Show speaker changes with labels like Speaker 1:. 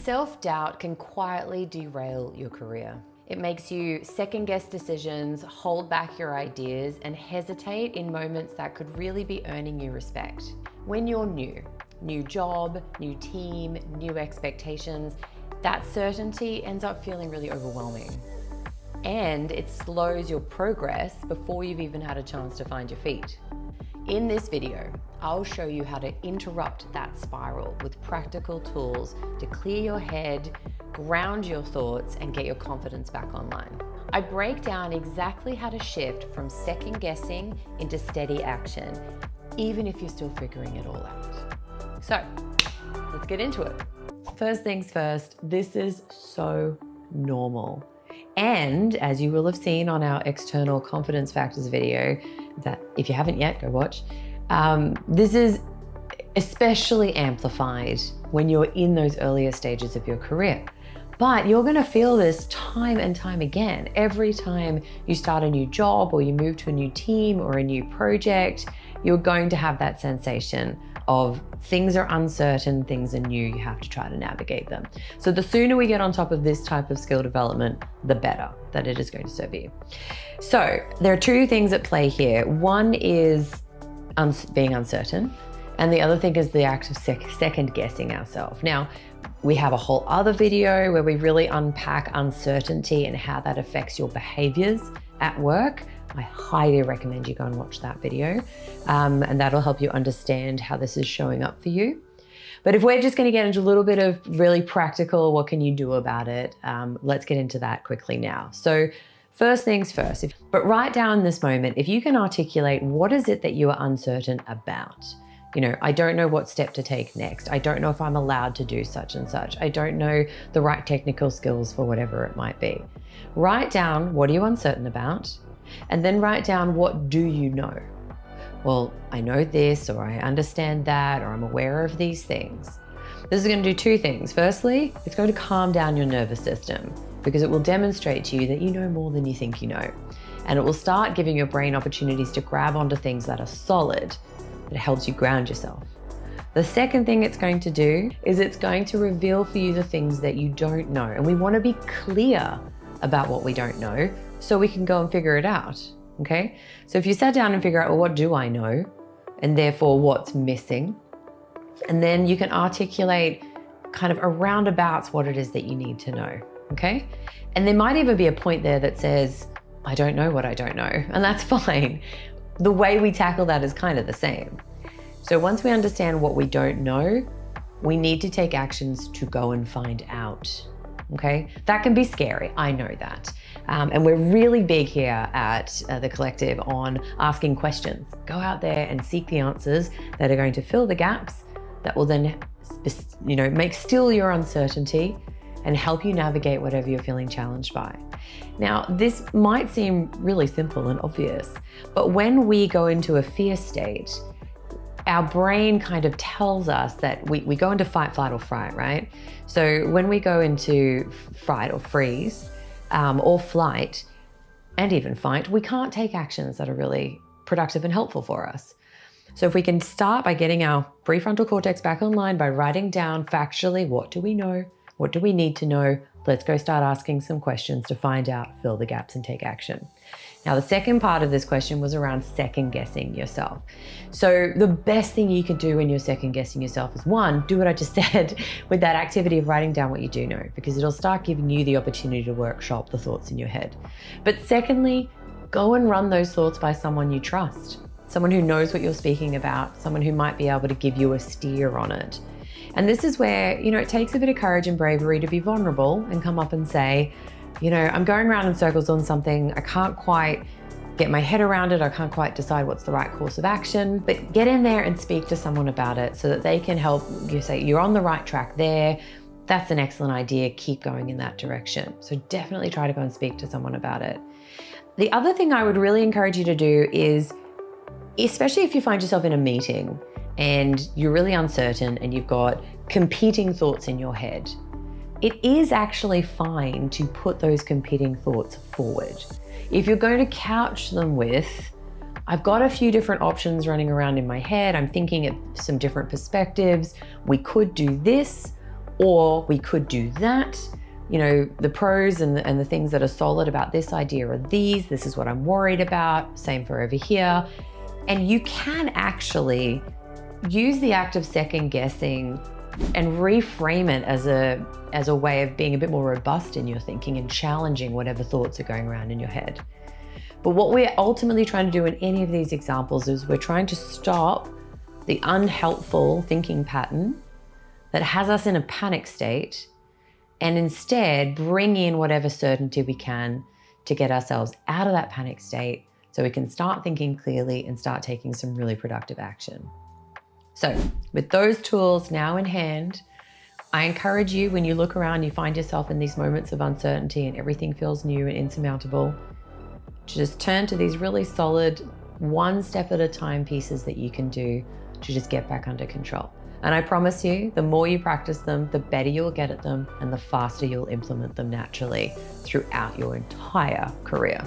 Speaker 1: Self-doubt can quietly derail your career. It makes you second-guess decisions, hold back your ideas, and hesitate in moments that could really be earning you respect. When you're new job, new team, new expectations, that certainty ends up feeling really overwhelming. And it slows your progress before you've even had a chance to find your feet. In this video, I'll show you how to interrupt that spiral with practical tools to clear your head, ground your thoughts, and get your confidence back online. I break down exactly how to shift from second guessing into steady action, even if you're still figuring it all out. So, let's get into it. First things first, this is so normal. And as you will have seen on our external confidence factors video, that if you haven't yet, go watch. This is especially amplified when you're in those earlier stages of your career. But you're gonna feel this time and time again. Every time you start a new job or you move to a new team or a new project, you're going to have that sensation of things are uncertain, things are new, you have to try to navigate them. So the sooner we get on top of this type of skill development, the better that it is going to serve you. So there are two things at play here. One is being uncertain, and the other thing is the act of second guessing ourselves. Now, we have a whole other video where we really unpack uncertainty and how that affects your behaviors at work. I highly recommend you go and watch that video, and that'll help you understand how this is showing up for you. But if we're just going to get into a little bit of really practical, what can you do about it? Let's get into that quickly now. So first things first, but right down in this moment, if you can articulate what is it that you are uncertain about. You know, I don't know what step to take next. I don't know if I'm allowed to do such and such. I don't know the right technical skills for whatever it might be. Write down what are you uncertain about, and then write down what do you know. Well, I know this, or I understand that, or I'm aware of these things. This is going to do two things. Firstly, it's going to calm down your nervous system because it will demonstrate to you that you know more than you think you know. And it will start giving your brain opportunities to grab onto things that are solid. It helps you ground yourself. The second thing it's going to do is it's going to reveal for you the things that you don't know. And we want to be clear about what we don't know so we can go and figure it out, okay? So if you sat down and figure out, well, what do I know? And therefore what's missing? And then you can articulate kind of around abouts what it is that you need to know, okay? And there might even be a point there that says, I don't know what I don't know, and that's fine. The way we tackle that is kind of the same. So once we understand what we don't know, we need to take actions to go and find out, okay? That can be scary, I know that. And we're really big here at the Collective on asking questions. Go out there and seek the answers that are going to fill the gaps that will then, you know, make still your uncertainty and help you navigate whatever you're feeling challenged by. Now, this might seem really simple and obvious, but when we go into a fear state, our brain kind of tells us that we go into fight, flight, or fright, right? So when we go into fight or freeze, or flight, and even fight, we can't take actions that are really productive and helpful for us. So if we can start by getting our prefrontal cortex back online by writing down factually, what do we know? What do we need to know? Let's go start asking some questions to find out, fill the gaps, and take action. Now, the second part of this question was around second guessing yourself. So the best thing you can do when you're second guessing yourself is one, do what I just said with that activity of writing down what you do know, because it'll start giving you the opportunity to workshop the thoughts in your head. But secondly, go and run those thoughts by someone you trust, someone who knows what you're speaking about, someone who might be able to give you a steer on it. And this is where, you know, it takes a bit of courage and bravery to be vulnerable and come up and say, you know, I'm going around in circles on something. I can't quite get my head around it. I can't quite decide what's the right course of action, but get in there and speak to someone about it so that they can help you say, you're on the right track there. That's an excellent idea. Keep going in that direction. So definitely try to go and speak to someone about it. The other thing I would really encourage you to do is, especially if you find yourself in a meeting and you're really uncertain and you've got competing thoughts in your head, it is actually fine to put those competing thoughts forward. If you're going to couch them with, I've got a few different options running around in my head, I'm thinking of some different perspectives, we could do this, Or we could do that. You know, the pros and the things that are solid about this idea are these. This is what I'm worried about. Same for over here. And you can actually use the act of second guessing and reframe it as a way of being a bit more robust in your thinking and challenging whatever thoughts are going around in your head. But what we're ultimately trying to do in any of these examples is we're trying to stop the unhelpful thinking pattern that has us in a panic state, and instead bring in whatever certainty we can to get ourselves out of that panic state so we can start thinking clearly and start taking some really productive action. So with those tools now in hand, I encourage you, when you look around, you find yourself in these moments of uncertainty and everything feels new and insurmountable, to just turn to these really solid, one step at a time pieces that you can do to just get back under control. And I promise you, the more you practice them, the better you'll get at them and the faster you'll implement them naturally throughout your entire career.